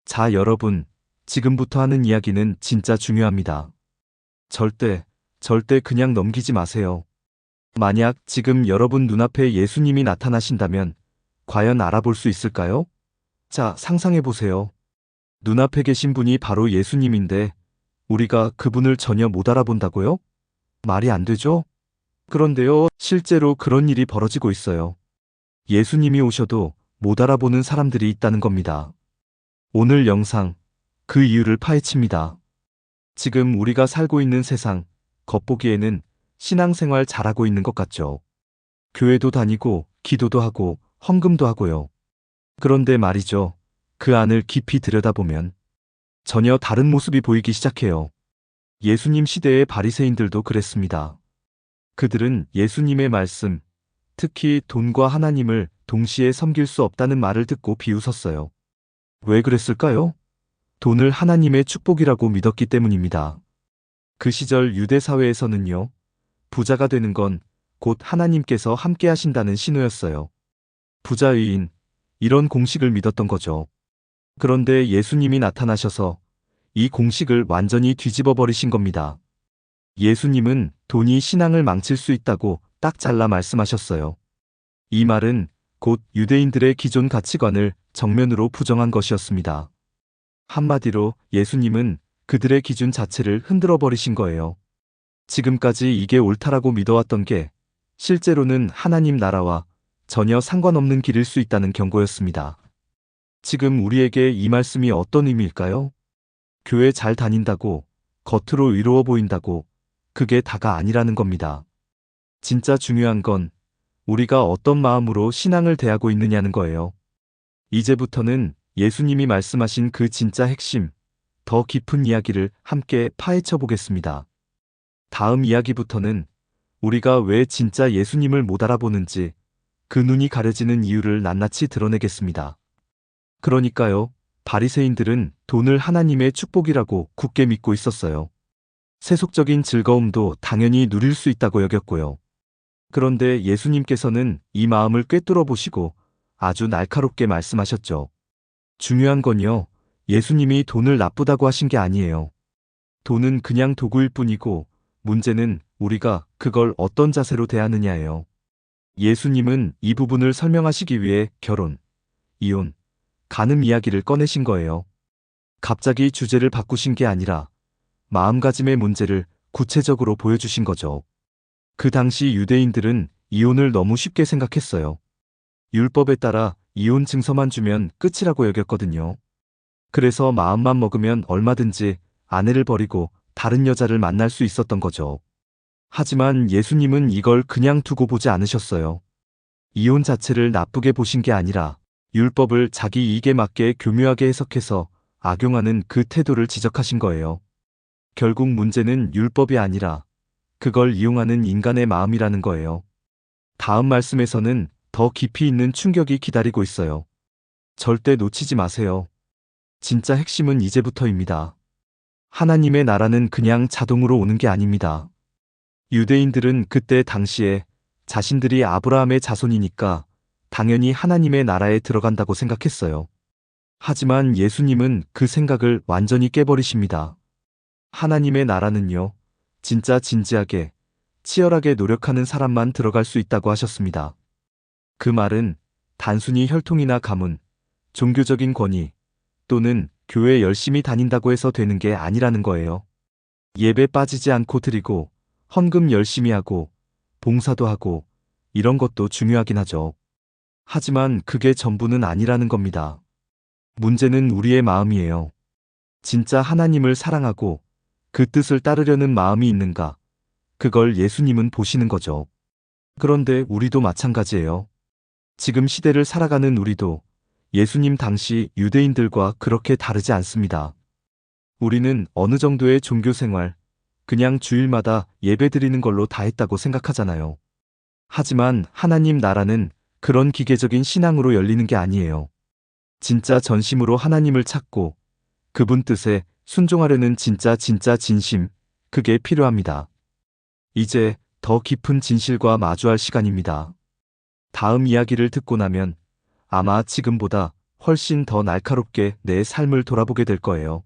자, 여러분, 지금부터 하는 이야기는 진짜 중요합니다. 절대 그냥 넘기지 마세요. 만약 지금 여러분 눈앞에 예수님이 나타나신다면 과연 알아볼 수 있을까요? 자, 상상해 보세요. 눈앞에 계신 분이 바로 예수님인데 우리가 그분을 전혀 못 알아본다고요? 말이 안 되죠? 그런데요, 실제로 그런 일이 벌어지고 있어요. 예수님이 오셔도 못 알아보는 사람들이 있다는 겁니다. 오늘 영상, 그 이유를 파헤칩니다. 지금 우리가 살고 있는 세상, 겉보기에는 신앙생활 잘하고 있는 것 같죠. 교회도 다니고, 기도도 하고, 헌금도 하고요. 그런데 말이죠. 그 안을 깊이 들여다보면 전혀 다른 모습이 보이기 시작해요. 예수님 시대의 바리새인들도 그랬습니다. 그들은 예수님의 말씀, 특히 돈과 하나님을 동시에 섬길 수 없다는 말을 듣고 비웃었어요. 왜 그랬을까요? 돈을 하나님의 축복이라고 믿었기 때문입니다. 그 시절 유대 사회에서는요, 부자가 되는 건 곧 하나님께서 함께 하신다는 신호였어요. 부자의인, 이런 공식을 믿었던 거죠. 그런데 예수님이 나타나셔서 이 공식을 완전히 뒤집어 버리신 겁니다. 예수님은 돈이 신앙을 망칠 수 있다고 딱 잘라 말씀하셨어요. 이 말은 곧 유대인들의 기존 가치관을 정면으로 부정한 것이었습니다. 한마디로 예수님은 그들의 기준 자체를 흔들어 버리신 거예요. 지금까지 이게 옳다라고 믿어왔던 게 실제로는 하나님 나라와 전혀 상관없는 길일 수 있다는 경고였습니다. 지금 우리에게 이 말씀이 어떤 의미일까요? 교회 잘 다닌다고, 겉으로 의로워 보인다고, 그게 다가 아니라는 겁니다. 진짜 중요한 건 우리가 어떤 마음으로 신앙을 대하고 있느냐는 거예요. 이제부터는 예수님이 말씀하신 그 진짜 핵심, 더 깊은 이야기를 함께 파헤쳐 보겠습니다. 다음 이야기부터는 우리가 왜 진짜 예수님을 못 알아보는지, 그 눈이 가려지는 이유를 낱낱이 드러내겠습니다. 그러니까요, 바리새인들은 돈을 하나님의 축복이라고 굳게 믿고 있었어요. 세속적인 즐거움도 당연히 누릴 수 있다고 여겼고요. 그런데 예수님께서는 이 마음을 꿰뚫어 보시고 아주 날카롭게 말씀하셨죠. 중요한 건요, 예수님이 돈을 나쁘다고 하신 게 아니에요. 돈은 그냥 도구일 뿐이고, 문제는 우리가 그걸 어떤 자세로 대하느냐예요. 예수님은 이 부분을 설명하시기 위해 결혼, 이혼, 간음 이야기를 꺼내신 거예요. 갑자기 주제를 바꾸신 게 아니라 마음가짐의 문제를 구체적으로 보여주신 거죠. 그 당시 유대인들은 이혼을 너무 쉽게 생각했어요. 율법에 따라 이혼 증서만 주면 끝이라고 여겼거든요. 그래서 마음만 먹으면 얼마든지 아내를 버리고 다른 여자를 만날 수 있었던 거죠. 하지만 예수님은 이걸 그냥 두고 보지 않으셨어요. 이혼 자체를 나쁘게 보신 게 아니라 율법을 자기 이익에 맞게 교묘하게 해석해서 악용하는 그 태도를 지적하신 거예요. 결국 문제는 율법이 아니라 그걸 이용하는 인간의 마음이라는 거예요. 다음 말씀에서는 더 깊이 있는 충격이 기다리고 있어요. 절대 놓치지 마세요. 진짜 핵심은 이제부터입니다. 하나님의 나라는 그냥 자동으로 오는 게 아닙니다. 유대인들은 그때 당시에 자신들이 아브라함의 자손이니까 당연히 하나님의 나라에 들어간다고 생각했어요. 하지만 예수님은 그 생각을 완전히 깨버리십니다. 하나님의 나라는요, 진짜 진지하게, 치열하게 노력하는 사람만 들어갈 수 있다고 하셨습니다. 그 말은 단순히 혈통이나 가문, 종교적인 권위, 또는 교회 열심히 다닌다고 해서 되는 게 아니라는 거예요. 예배 빠지지 않고 드리고, 헌금 열심히 하고, 봉사도 하고, 이런 것도 중요하긴 하죠. 하지만 그게 전부는 아니라는 겁니다. 문제는 우리의 마음이에요. 진짜 하나님을 사랑하고 그 뜻을 따르려는 마음이 있는가? 그걸 예수님은 보시는 거죠. 그런데 우리도 마찬가지예요. 지금 시대를 살아가는 우리도 예수님 당시 유대인들과 그렇게 다르지 않습니다. 우리는 어느 정도의 종교 생활, 그냥 주일마다 예배드리는 걸로 다 했다고 생각하잖아요. 하지만 하나님 나라는 그런 기계적인 신앙으로 열리는 게 아니에요. 진짜 전심으로 하나님을 찾고 그분 뜻에 순종하려는 진짜 진심, 그게 필요합니다. 이제 더 깊은 진실과 마주할 시간입니다. 다음 이야기를 듣고 나면 아마 지금보다 훨씬 더 날카롭게 내 삶을 돌아보게 될 거예요.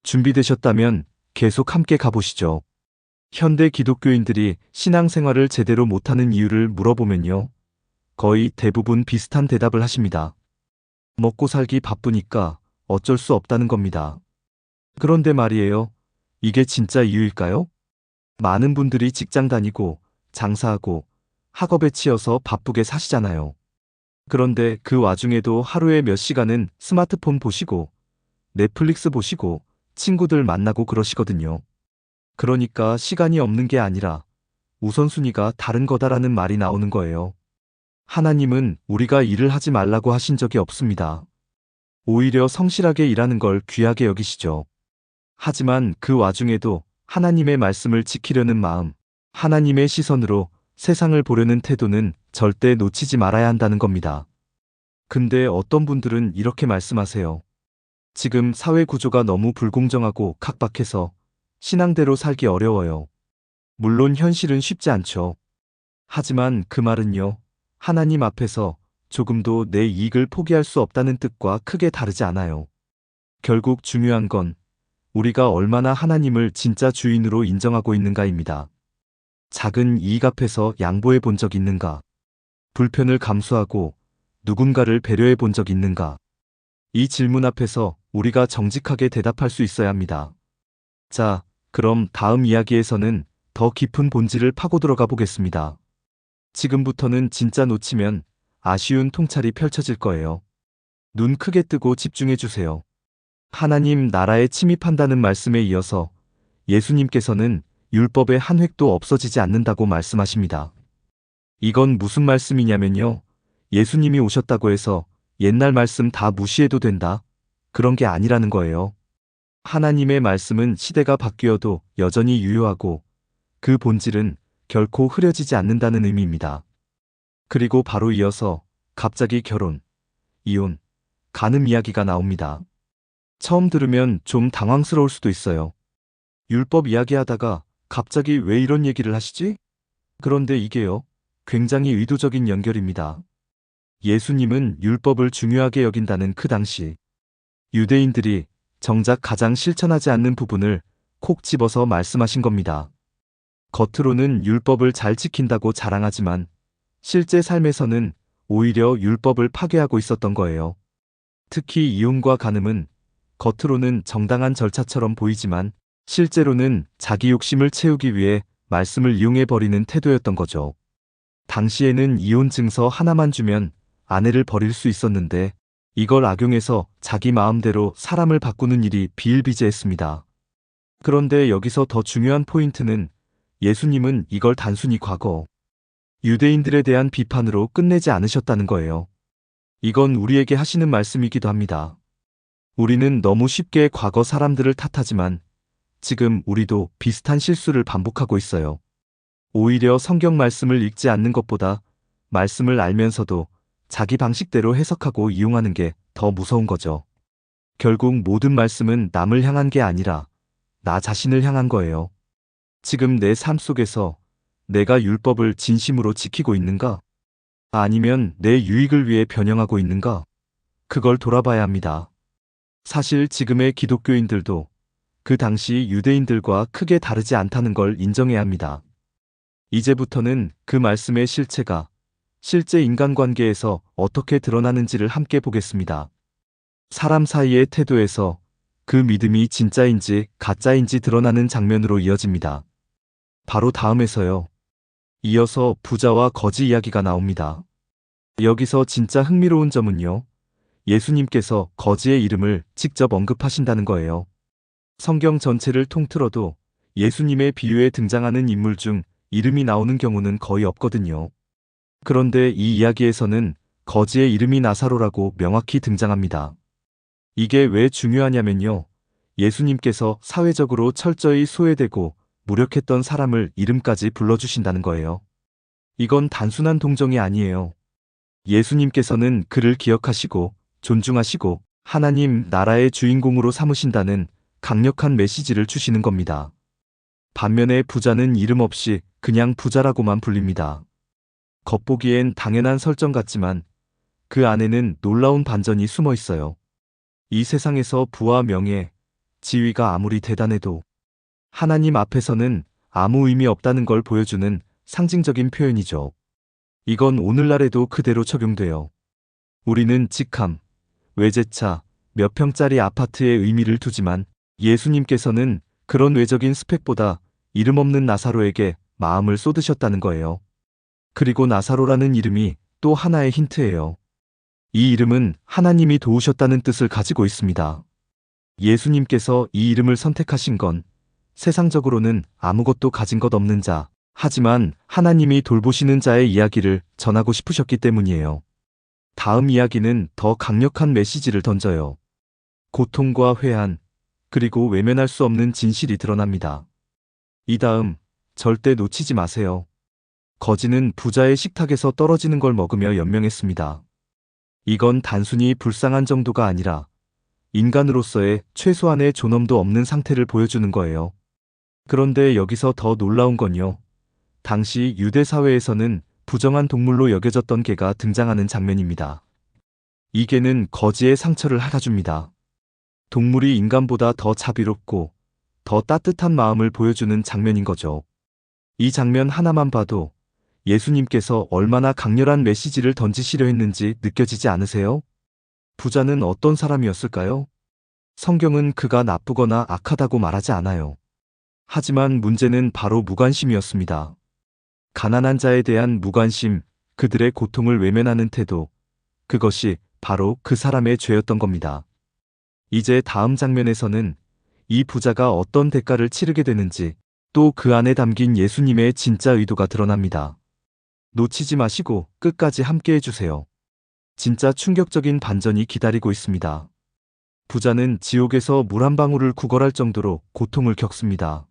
준비되셨다면 계속 함께 가보시죠. 현대 기독교인들이 신앙생활을 제대로 못하는 이유를 물어보면요. 거의 대부분 비슷한 대답을 하십니다. 먹고 살기 바쁘니까 어쩔 수 없다는 겁니다. 그런데 말이에요. 이게 진짜 이유일까요? 많은 분들이 직장 다니고 장사하고 학업에 치여서 바쁘게 사시잖아요. 그런데 그 와중에도 하루에 몇 시간은 스마트폰 보시고 넷플릭스 보시고 친구들 만나고 그러시거든요. 그러니까 시간이 없는 게 아니라 우선순위가 다른 거다라는 말이 나오는 거예요. 하나님은 우리가 일을 하지 말라고 하신 적이 없습니다. 오히려 성실하게 일하는 걸 귀하게 여기시죠. 하지만 그 와중에도 하나님의 말씀을 지키려는 마음, 하나님의 시선으로 세상을 보려는 태도는 절대 놓치지 말아야 한다는 겁니다. 근데 어떤 분들은 이렇게 말씀하세요. 지금 사회 구조가 너무 불공정하고 각박해서 신앙대로 살기 어려워요. 물론 현실은 쉽지 않죠. 하지만 그 말은요, 하나님 앞에서 조금도 내 이익을 포기할 수 없다는 뜻과 크게 다르지 않아요. 결국 중요한 건 우리가 얼마나 하나님을 진짜 주인으로 인정하고 있는가입니다. 작은 이익 앞에서 양보해 본 적 있는가? 불편을 감수하고 누군가를 배려해 본 적 있는가? 이 질문 앞에서 우리가 정직하게 대답할 수 있어야 합니다. 자, 그럼 다음 이야기에서는 더 깊은 본질을 파고 들어가 보겠습니다. 지금부터는 진짜 놓치면 아쉬운 통찰이 펼쳐질 거예요. 눈 크게 뜨고 집중해 주세요. 하나님 나라에 침입한다는 말씀에 이어서 예수님께서는 율법의 한 획도 없어지지 않는다고 말씀하십니다. 이건 무슨 말씀이냐면요. 예수님이 오셨다고 해서 옛날 말씀 다 무시해도 된다. 그런 게 아니라는 거예요. 하나님의 말씀은 시대가 바뀌어도 여전히 유효하고 그 본질은 결코 흐려지지 않는다는 의미입니다. 그리고 바로 이어서 갑자기 결혼, 이혼, 간음 이야기가 나옵니다. 처음 들으면 좀 당황스러울 수도 있어요. 율법 이야기하다가 갑자기 왜 이런 얘기를 하시지? 그런데 이게요, 굉장히 의도적인 연결입니다. 예수님은 율법을 중요하게 여긴다는 그 당시 유대인들이 정작 가장 실천하지 않는 부분을 콕 집어서 말씀하신 겁니다. 겉으로는 율법을 잘 지킨다고 자랑하지만 실제 삶에서는 오히려 율법을 파괴하고 있었던 거예요. 특히 이혼과 간음은 겉으로는 정당한 절차처럼 보이지만 실제로는 자기 욕심을 채우기 위해 말씀을 이용해버리는 태도였던 거죠. 당시에는 이혼 증서 하나만 주면 아내를 버릴 수 있었는데 이걸 악용해서 자기 마음대로 사람을 바꾸는 일이 비일비재했습니다. 그런데 여기서 더 중요한 포인트는 예수님은 이걸 단순히 과거 유대인들에 대한 비판으로 끝내지 않으셨다는 거예요. 이건 우리에게 하시는 말씀이기도 합니다. 우리는 너무 쉽게 과거 사람들을 탓하지만 지금 우리도 비슷한 실수를 반복하고 있어요. 오히려 성경 말씀을 읽지 않는 것보다 말씀을 알면서도 자기 방식대로 해석하고 이용하는 게 더 무서운 거죠. 결국 모든 말씀은 남을 향한 게 아니라 나 자신을 향한 거예요. 지금 내 삶 속에서 내가 율법을 진심으로 지키고 있는가? 아니면 내 유익을 위해 변형하고 있는가? 그걸 돌아봐야 합니다. 사실 지금의 기독교인들도 그 당시 유대인들과 크게 다르지 않다는 걸 인정해야 합니다. 이제부터는 그 말씀의 실체가 실제 인간관계에서 어떻게 드러나는지를 함께 보겠습니다. 사람 사이의 태도에서 그 믿음이 진짜인지 가짜인지 드러나는 장면으로 이어집니다. 바로 다음에서요. 이어서 부자와 거지 이야기가 나옵니다. 여기서 진짜 흥미로운 점은요. 예수님께서 거지의 이름을 직접 언급하신다는 거예요. 성경 전체를 통틀어도 예수님의 비유에 등장하는 인물 중 이름이 나오는 경우는 거의 없거든요. 그런데 이 이야기에서는 거지의 이름이 나사로라고 명확히 등장합니다. 이게 왜 중요하냐면요. 예수님께서 사회적으로 철저히 소외되고 무력했던 사람을 이름까지 불러주신다는 거예요. 이건 단순한 동정이 아니에요. 예수님께서는 그를 기억하시고 존중하시고 하나님 나라의 주인공으로 삼으신다는 강력한 메시지를 주시는 겁니다. 반면에 부자는 이름 없이 그냥 부자라고만 불립니다. 겉보기엔 당연한 설정 같지만 그 안에는 놀라운 반전이 숨어 있어요. 이 세상에서 부와 명예, 지위가 아무리 대단해도 하나님 앞에서는 아무 의미 없다는 걸 보여주는 상징적인 표현이죠. 이건 오늘날에도 그대로 적용돼요. 우리는 직함, 외제차, 몇 평짜리 아파트에 의미를 두지만 예수님께서는 그런 외적인 스펙보다 이름 없는 나사로에게 마음을 쏟으셨다는 거예요. 그리고 나사로라는 이름이 또 하나의 힌트예요. 이 이름은 하나님이 도우셨다는 뜻을 가지고 있습니다. 예수님께서 이 이름을 선택하신 건 세상적으로는 아무것도 가진 것 없는 자, 하지만 하나님이 돌보시는 자의 이야기를 전하고 싶으셨기 때문이에요. 다음 이야기는 더 강력한 메시지를 던져요. 고통과 회한, 그리고 외면할 수 없는 진실이 드러납니다. 이 다음, 절대 놓치지 마세요. 거지는 부자의 식탁에서 떨어지는 걸 먹으며 연명했습니다. 이건 단순히 불쌍한 정도가 아니라 인간으로서의 최소한의 존엄도 없는 상태를 보여주는 거예요. 그런데 여기서 더 놀라운 건요. 당시 유대 사회에서는 부정한 동물로 여겨졌던 개가 등장하는 장면입니다. 이 개는 거지의 상처를 핥아줍니다. 동물이 인간보다 더 자비롭고 더 따뜻한 마음을 보여주는 장면인 거죠. 이 장면 하나만 봐도 예수님께서 얼마나 강렬한 메시지를 던지시려 했는지 느껴지지 않으세요? 부자는 어떤 사람이었을까요? 성경은 그가 나쁘거나 악하다고 말하지 않아요. 하지만 문제는 바로 무관심이었습니다. 가난한 자에 대한 무관심, 그들의 고통을 외면하는 태도, 그것이 바로 그 사람의 죄였던 겁니다. 이제 다음 장면에서는 이 부자가 어떤 대가를 치르게 되는지, 또 그 안에 담긴 예수님의 진짜 의도가 드러납니다. 놓치지 마시고 끝까지 함께 해주세요. 진짜 충격적인 반전이 기다리고 있습니다. 부자는 지옥에서 물 한 방울을 구걸할 정도로 고통을 겪습니다.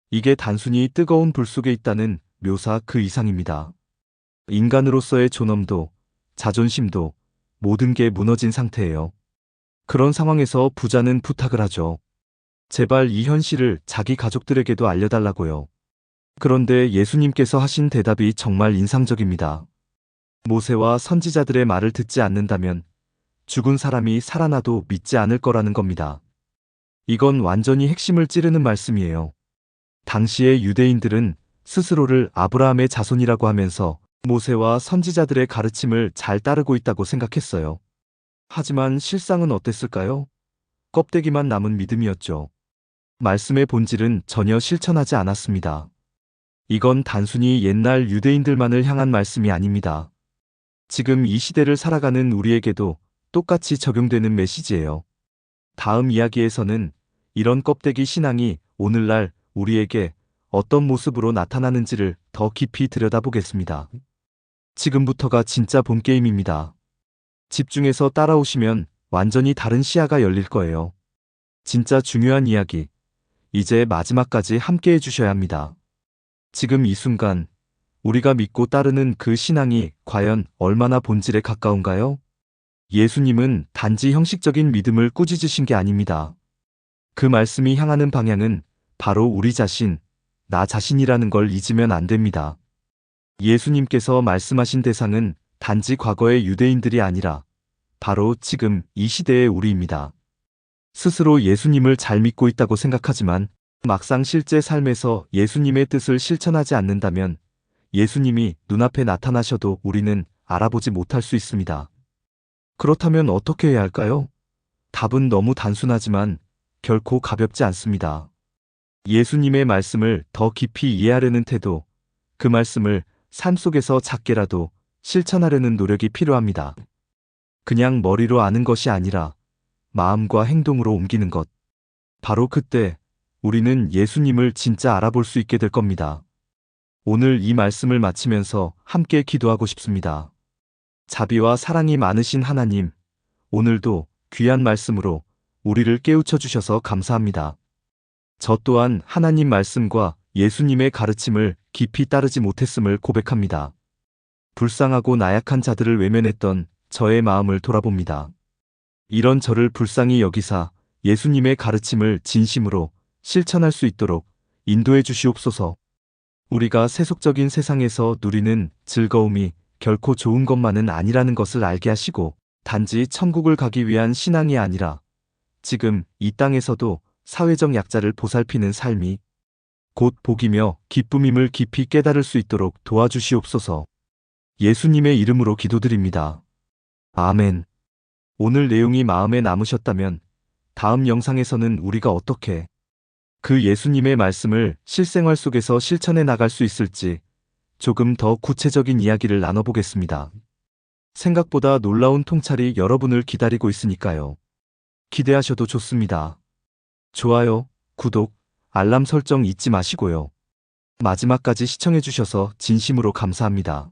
이게 단순히 뜨거운 불 속에 있다는 묘사 그 이상입니다. 인간으로서의 존엄도, 자존심도 모든 게 무너진 상태예요. 그런 상황에서 부자는 부탁을 하죠. 제발 이 현실을 자기 가족들에게도 알려달라고요. 그런데 예수님께서 하신 대답이 정말 인상적입니다. 모세와 선지자들의 말을 듣지 않는다면 죽은 사람이 살아나도 믿지 않을 거라는 겁니다. 이건 완전히 핵심을 찌르는 말씀이에요. 당시의 유대인들은 스스로를 아브라함의 자손이라고 하면서 모세와 선지자들의 가르침을 잘 따르고 있다고 생각했어요. 하지만 실상은 어땠을까요? 껍데기만 남은 믿음이었죠. 말씀의 본질은 전혀 실천하지 않았습니다. 이건 단순히 옛날 유대인들만을 향한 말씀이 아닙니다. 지금 이 시대를 살아가는 우리에게도 똑같이 적용되는 메시지예요. 다음 이야기에서는 이런 껍데기 신앙이 오늘날 우리에게 어떤 모습으로 나타나는지를 더 깊이 들여다보겠습니다. 지금부터가 진짜 본 게임입니다. 집중해서 따라오시면 완전히 다른 시야가 열릴 거예요. 진짜 중요한 이야기. 이제 마지막까지 함께 해주셔야 합니다. 지금 이 순간 우리가 믿고 따르는 그 신앙이 과연 얼마나 본질에 가까운가요? 예수님은 단지 형식적인 믿음을 꾸짖으신 게 아닙니다. 그 말씀이 향하는 방향은 바로 우리 자신, 나 자신이라는 걸 잊으면 안 됩니다. 예수님께서 말씀하신 대상은 단지 과거의 유대인들이 아니라 바로 지금 이 시대의 우리입니다. 스스로 예수님을 잘 믿고 있다고 생각하지만 막상 실제 삶에서 예수님의 뜻을 실천하지 않는다면 예수님이 눈앞에 나타나셔도 우리는 알아보지 못할 수 있습니다. 그렇다면 어떻게 해야 할까요? 답은 너무 단순하지만 결코 가볍지 않습니다. 예수님의 말씀을 더 깊이 이해하려는 태도, 그 말씀을 삶 속에서 작게라도 실천하려는 노력이 필요합니다. 그냥 머리로 아는 것이 아니라 마음과 행동으로 옮기는 것. 바로 그때 우리는 예수님을 진짜 알아볼 수 있게 될 겁니다. 오늘 이 말씀을 마치면서 함께 기도하고 싶습니다. 자비와 사랑이 많으신 하나님, 오늘도 귀한 말씀으로 우리를 깨우쳐 주셔서 감사합니다. 저 또한 하나님 말씀과 예수님의 가르침을 깊이 따르지 못했음을 고백합니다. 불쌍하고 나약한 자들을 외면했던 저의 마음을 돌아봅니다. 이런 저를 불쌍히 여기사 예수님의 가르침을 진심으로 실천할 수 있도록 인도해 주시옵소서. 우리가 세속적인 세상에서 누리는 즐거움이 결코 좋은 것만은 아니라는 것을 알게 하시고 단지 천국을 가기 위한 신앙이 아니라 지금 이 땅에서도 사회적 약자를 보살피는 삶이 곧 복이며 기쁨임을 깊이 깨달을 수 있도록 도와주시옵소서. 예수님의 이름으로 기도드립니다. 아멘. 오늘 내용이 마음에 남으셨다면 다음 영상에서는 우리가 어떻게 그 예수님의 말씀을 실생활 속에서 실천해 나갈 수 있을지 조금 더 구체적인 이야기를 나눠보겠습니다. 생각보다 놀라운 통찰이 여러분을 기다리고 있으니까요. 기대하셔도 좋습니다. 좋아요, 구독, 알람 설정 잊지 마시고요. 마지막까지 시청해주셔서 진심으로 감사합니다.